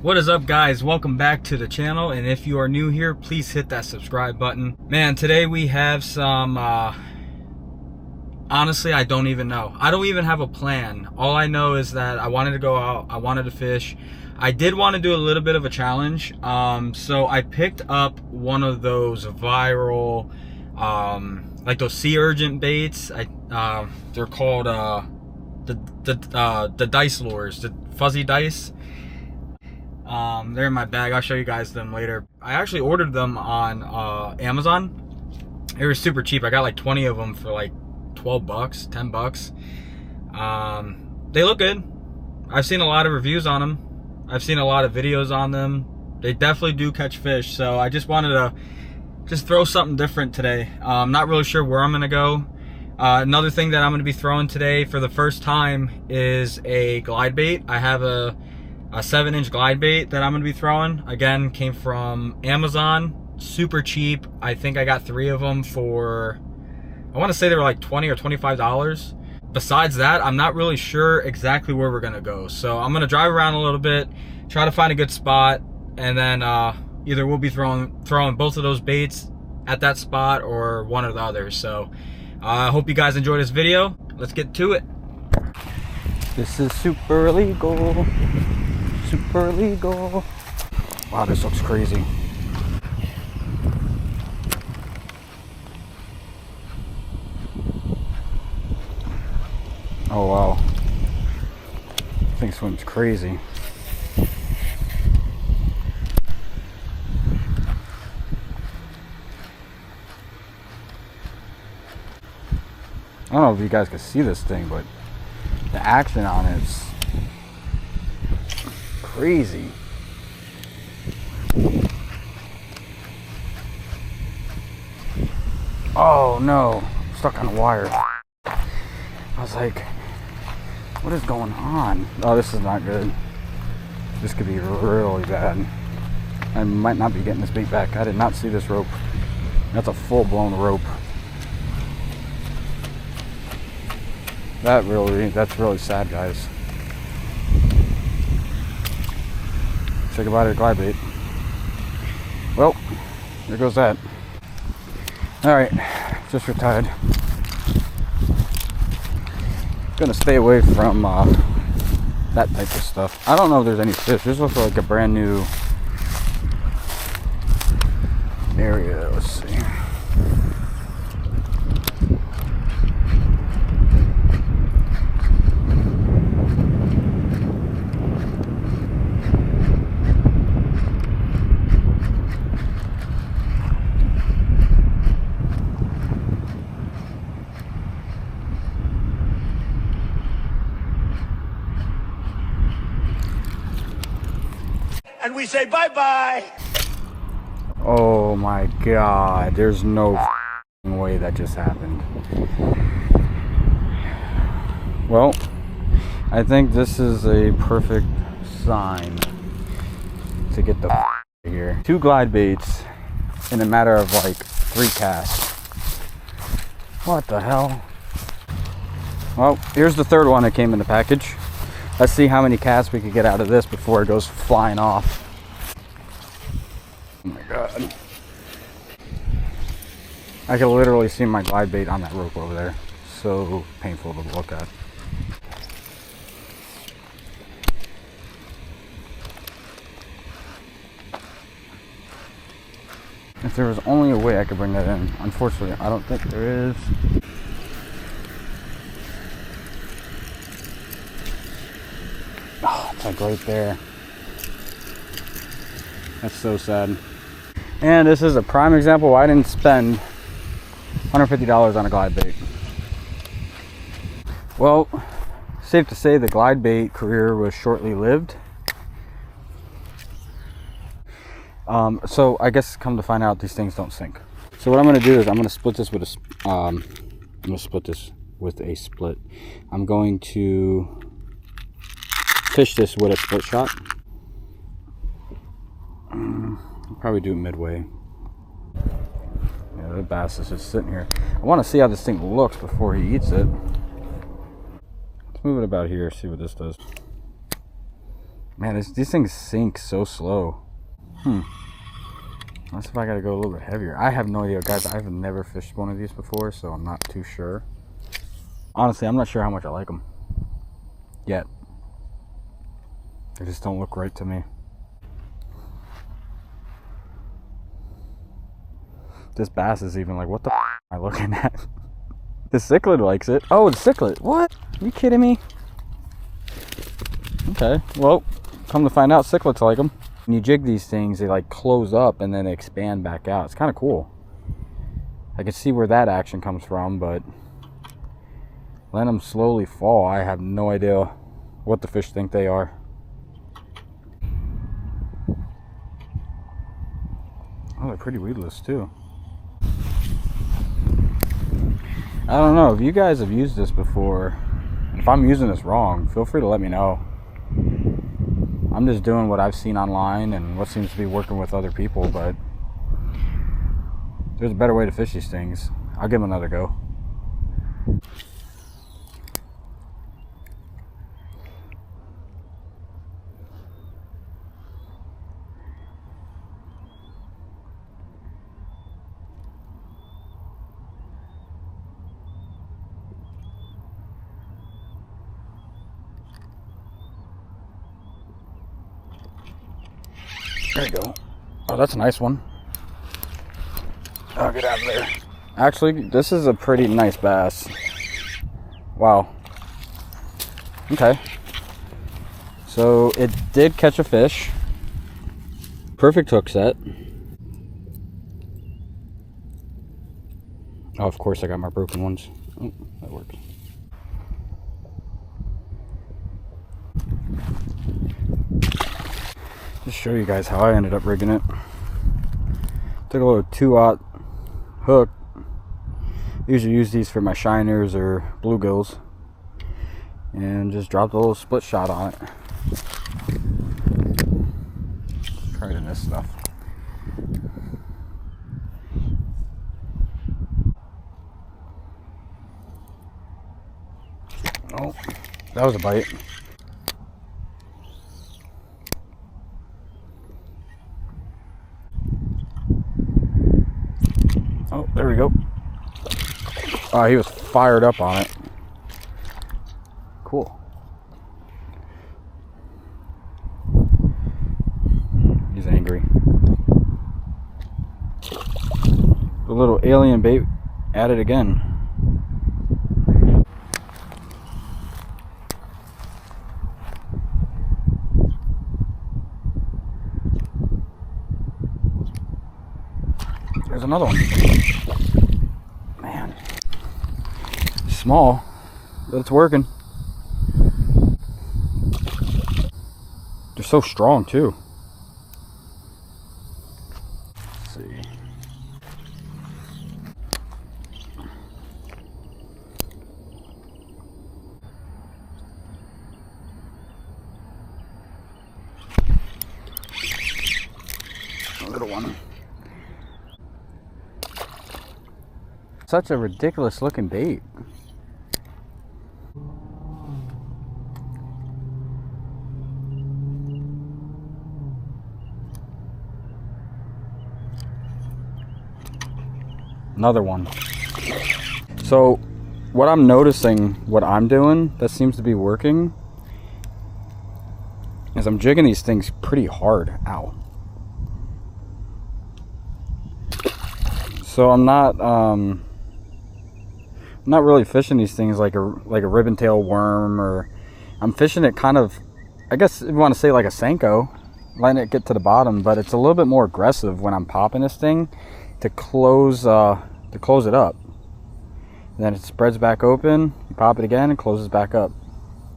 What is up, guys? Welcome back to the channel, and if you are new here, please hit that subscribe button. Man, today we have some honestly, I don't even know. I don't even have a plan. All I know is that I wanted to go out, I wanted to fish. I did want to do a little bit of a challenge, so I picked up one of those viral like those sea urchin baits. They're called the dice lures, the fuzzy dice. They're in my bag. I'll show you guys them later. I actually ordered them on Amazon. They were super cheap. I got like 20 of them for like 12 bucks, 10 bucks. They look good. I've seen a lot of reviews on them. I've seen a lot of videos on them. They definitely do catch fish. So I just wanted to throw something different today. I'm not really sure where I'm gonna go. Another thing that I'm gonna be throwing today for the first time is a glide bait. I have a 7-inch glide bait that I'm gonna be throwing. Again, came from Amazon, super cheap. I think I got 3 of them for, I want to say they were like $20 or $25. Besides that, I'm not really sure exactly where we're gonna go. So I'm gonna drive around a little bit, try to find a good spot, and then either we'll be throwing both of those baits at that spot or one or the other. So I hope you guys enjoy this video. Let's get to it. This is super illegal. Super illegal. Wow, this looks crazy. Oh wow. This thing swims crazy. I don't know if you guys can see this thing, but the action on it's crazy. Oh no, stuck on a wire. I was like, what is going on? Oh, this is not good. This could be really bad. I might not be getting this bait back. I did not see this rope. That's a full-blown rope. That's really sad, guys. Say goodbye to the glide bait. Well, there goes that. Alright, just retired. Gonna stay away from that type of stuff. I don't know if there's any fish. This looks like a brand new area. Let's see. And we say bye-bye. Oh my god, there's no way that just happened. Well, I think this is a perfect sign to get the here. 2 glide baits in a matter of like 3 casts. What the hell? Well, here's the 3rd one that came in the package. Let's see how many casts we could get out of this before it goes flying off. Oh my god. I can literally see my glide bait on that rope over there. So painful to look at. If there was only a way I could bring that in. Unfortunately, I don't think there is. Oh, it's like right there. That's so sad. And this is a prime example why I didn't spend $150 on a glide bait. Well, safe to say the glide bait career was shortly lived. So I guess come to find out, these things don't sink. So what I'm going to do is I'm going to split this with a split. I'm going to fish this with a split shot. I'll probably do it midway. Yeah, the bass is just sitting here. I want to see how this thing looks before he eats it. Let's move it about here, see what this does. Man, these things sink so slow. Unless if I gotta go a little bit heavier. I have no idea, guys. I've never fished one of these before, so I'm not too sure. Honestly, I'm not sure how much I like them yet. They just don't look right to me. This bass is even like, what the f am I looking at? The cichlid likes it. Oh, the cichlid. What? Are you kidding me? Okay, well, come to find out, cichlids like them. When you jig these things, they like close up and then they expand back out. It's kind of cool. I can see where that action comes from, but letting them slowly fall, I have no idea what the fish think they are. Oh, they're pretty weedless too. I don't know, if you guys have used this before, if I'm using this wrong, feel free to let me know. I'm just doing what I've seen online and what seems to be working with other people, but there's a better way to fish these things. I'll give them another go. There you go. Oh, that's a nice one. Oh, get out of there. Actually, this is a pretty nice bass. Wow. Okay. So it did catch a fish. Perfect hook set. Oh, of course I got my broken ones. Oh, that works. Just show you guys how I ended up rigging it. Took a little 2/0 hook. Usually use these for my shiners or bluegills, and just dropped a little split shot on it. Tried in this stuff. Oh, that was a bite. Oh, there we go. Oh, he was fired up on it. Cool. He's angry. The little alien bait at it again. There's another one. Man. Small, but it's working. They're so strong too. Let's see. A little one. Such a ridiculous looking bait. Another one. So what I'm noticing, what I'm doing that seems to be working, is I'm jigging these things pretty hard. Ow. So I'm not really fishing these things like a ribbon tail worm, or I'm fishing it kind of, I guess if you want to say like a Senko, letting it get to the bottom, but it's a little bit more aggressive when I'm popping this thing to close it up. And then it spreads back open, you pop it again, and closes back up.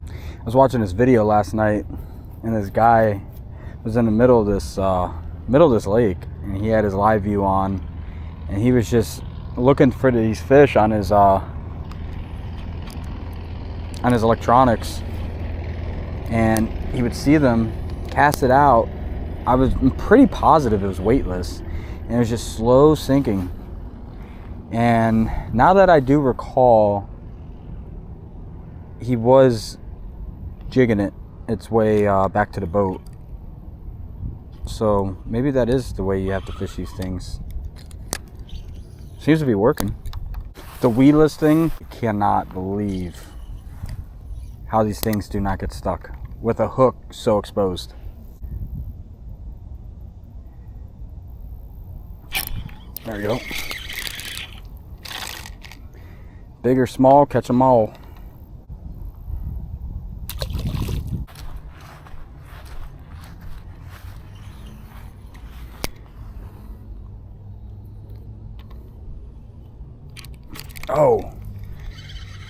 I was watching this video last night, and this guy was in the middle of this lake, and he had his live view on, and he was just looking for these fish on his electronics, and he would see them, cast it out. I was pretty positive it was weightless, and it was just slow sinking. And now that I do recall, he was jigging it its way back to the boat. So maybe that is the way you have to fish these things. Seems to be working. The weedless thing, I cannot believe how these things do not get stuck with a hook so exposed. There we go. Big or small, catch them all. Oh,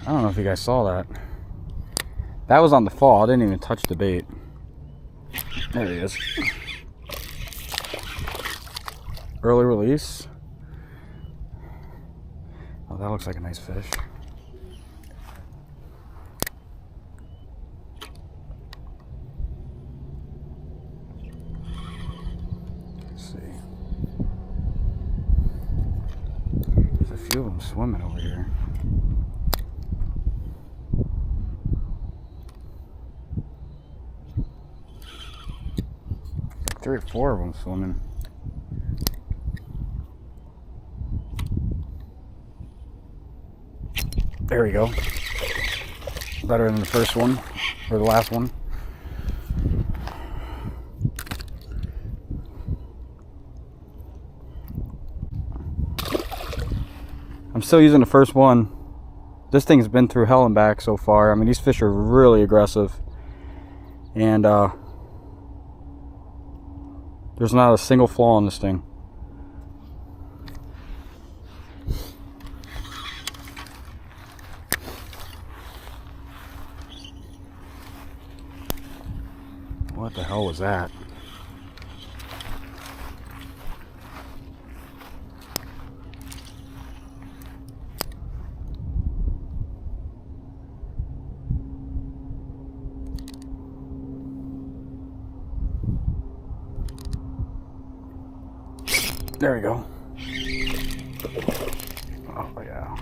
I don't know if you guys saw that. That was on the fall. I didn't even touch the bait. There he is. Early release. Oh, that looks like a nice fish. Let's see. There's a few of them swimming over here. Like 3 or 4 of them swimming. There we go. Better than the first one, or the last one. I'm still using the first one. This thing's been through hell and back so far. I mean, these fish are really aggressive. And there's not a single flaw in this thing. What the hell was that? There we go. Oh yeah.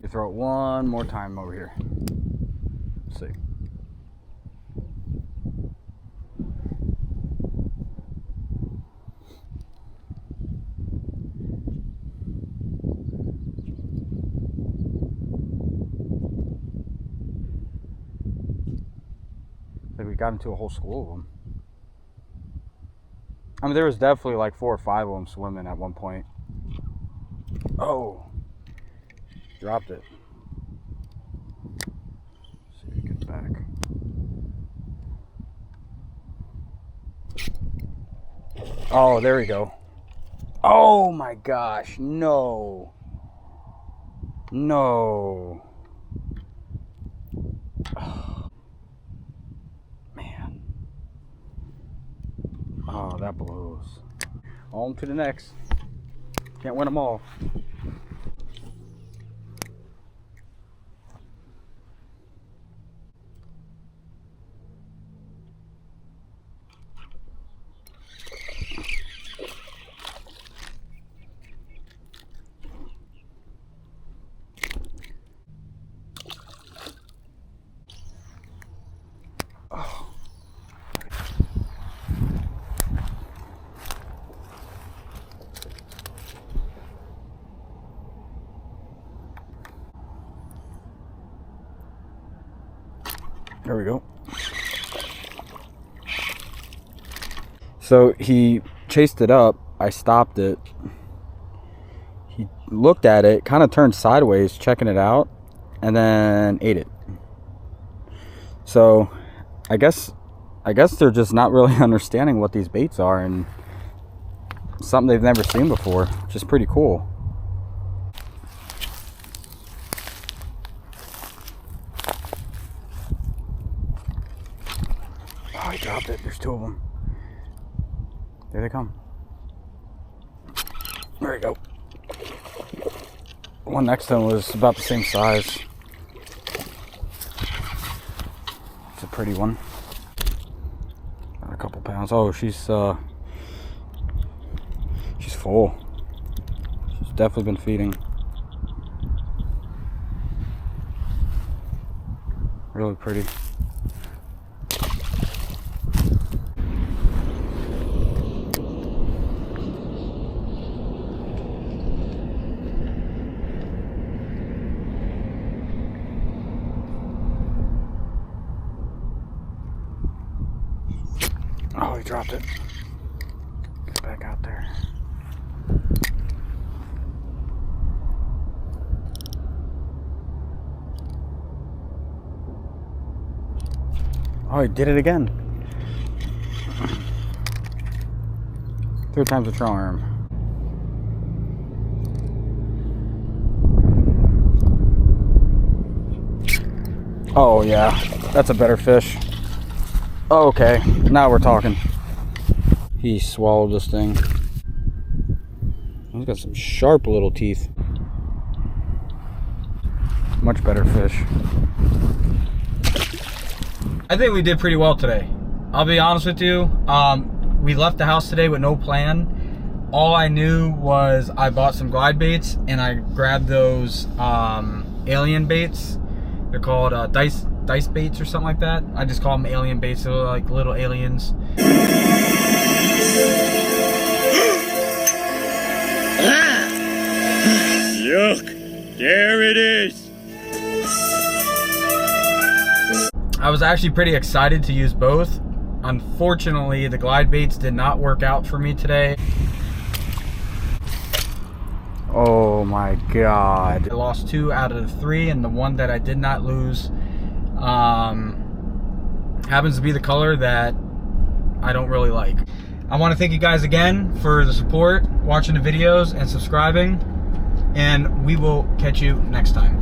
You throw it one more time over here. Let's see. Like we got into a whole school of them. I mean, there was definitely like 4 or 5 of them swimming at one point. Oh, dropped it. Let's see if he gets back. Oh, there we go. Oh my gosh, no. No. Oh, man. Oh, that blows. On to the next. Can't win them all. There we go. So he chased it up. I stopped it. He looked at it, kind of turned sideways, checking it out, and then ate it. So I guess they're just not really understanding what these baits are, and something they've never seen before, which is pretty cool. Oh, he dropped it. There's 2 of them. There they come. There we go. One next to him was about the same size. It's a pretty one. pounds. Oh, she's full. She's definitely been feeding. Really pretty. Oh, he dropped it. Get back out there. Oh, he did it again. Third time's a charm. Oh yeah, that's a better fish. Okay, now we're talking. He swallowed this thing. He's got some sharp little teeth. Much better fish. I think we did pretty well today. I'll be honest with you. We left the house today with no plan. All I knew was I bought some glide baits and I grabbed those alien baits. They're called dice baits or something like that. I just call them alien baits. They're like little aliens. Look, there it is. I was actually pretty excited to use both. Unfortunately, the glide baits did not work out for me today. Oh my God. I lost 2 out of the 3, and the one that I did not lose happens to be the color that I don't really like. I want to thank you guys again for the support, watching the videos, and subscribing. And we will catch you next time.